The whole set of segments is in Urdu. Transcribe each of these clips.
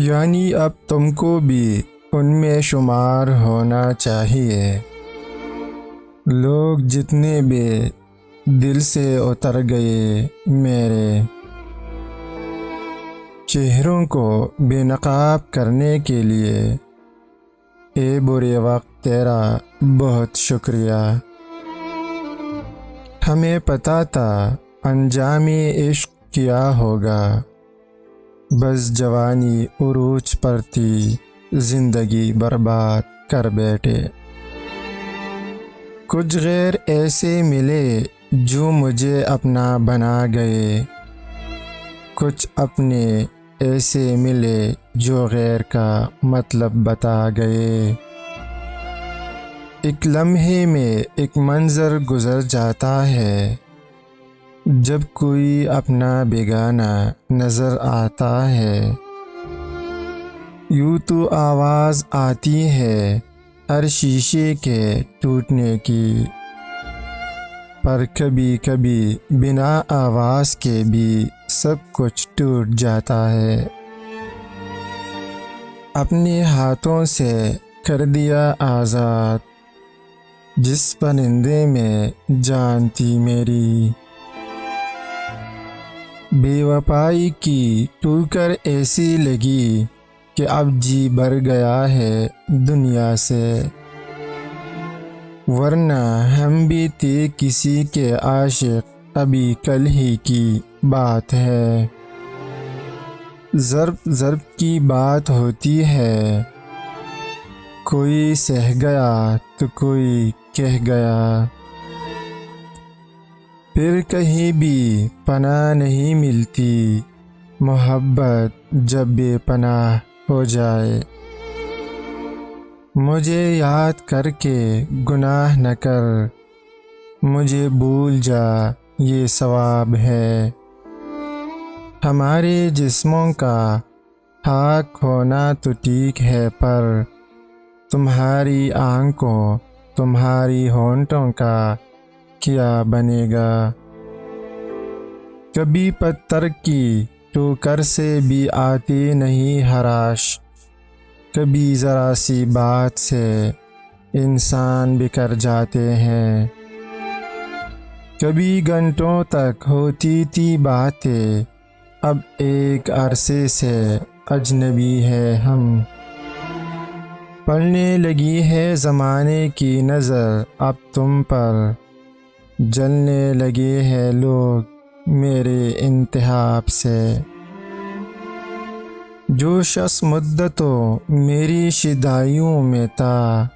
یعنی اب تم کو بھی ان میں شمار ہونا چاہیے۔ لوگ جتنے بھی دل سے اتر گئے میرے، چہروں کو بے نقاب کرنے کے لیے، اے برے وقت تیرا بہت شکریہ۔ ہمیں پتہ تھا انجام عشق کیا ہوگا، بس جوانی عروج پر تھی، زندگی برباد کر بیٹھے۔ کچھ غیر ایسے ملے جو مجھے اپنا بنا گئے، کچھ اپنے ایسے ملے جو غیر کا مطلب بتا گئے۔ ایک لمحے میں ایک منظر گزر جاتا ہے، جب کوئی اپنا بیگانہ نظر آتا ہے۔ یوں تو آواز آتی ہے ہر شیشے کے ٹوٹنے کی، پر کبھی کبھی بنا آواز کے بھی سب کچھ ٹوٹ جاتا ہے۔ اپنے ہاتھوں سے کر دیا آزاد جس پرندے میں جان تھی میری، بے وفائی کی ٹھوکر ایسی لگی کہ اب جی بھر گیا ہے دنیا سے، ورنہ ہم بھی تھے کسی کے عاشق، ابھی کل ہی کی بات ہے۔ ضرب ضرب کی بات ہوتی ہے، کوئی سہ گیا تو کوئی کہہ گیا، پھر کہیں بھی پناہ نہیں ملتی، محبت جب بے پناہ ہو جائے۔ مجھے یاد کر کے گناہ نہ کر، مجھے بھول جا یہ ثواب ہے۔ ہمارے جسموں کا خاک ہونا تو ٹھیک ہے، پر تمہاری آنکھوں تمہاری ہونٹوں کا کیا بنے گا؟ کبھی پتھر کی ٹھوکر سے بھی آتی نہیں خراش، کبھی ذرا سی بات سے انسان بکھر جاتے ہیں۔ کبھی گھنٹوں تک ہوتی تھی باتیں، اب ایک عرصے سے اجنبی ہے ہم۔ پڑنے لگی ہے زمانے کی نظر اب تم پر، جلنے لگے ہیں لوگ میرے انتخاب سے۔ جو شخص مدتوں میری شیدائیوں میں تھا،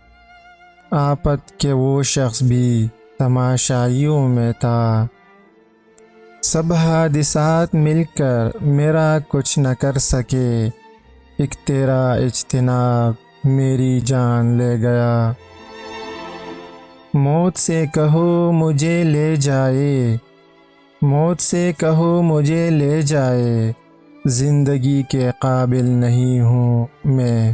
آفت کے وہ شخص بھی تماشائیوں میں تھا۔ سب حادثات مل کر میرا کچھ نہ کر سکے، ایک تیرا اجتناب میری جان لے گیا۔ موت سے کہو مجھے لے جائے، موت سے کہو مجھے لے جائے، زندگی کے قابل نہیں ہوں میں۔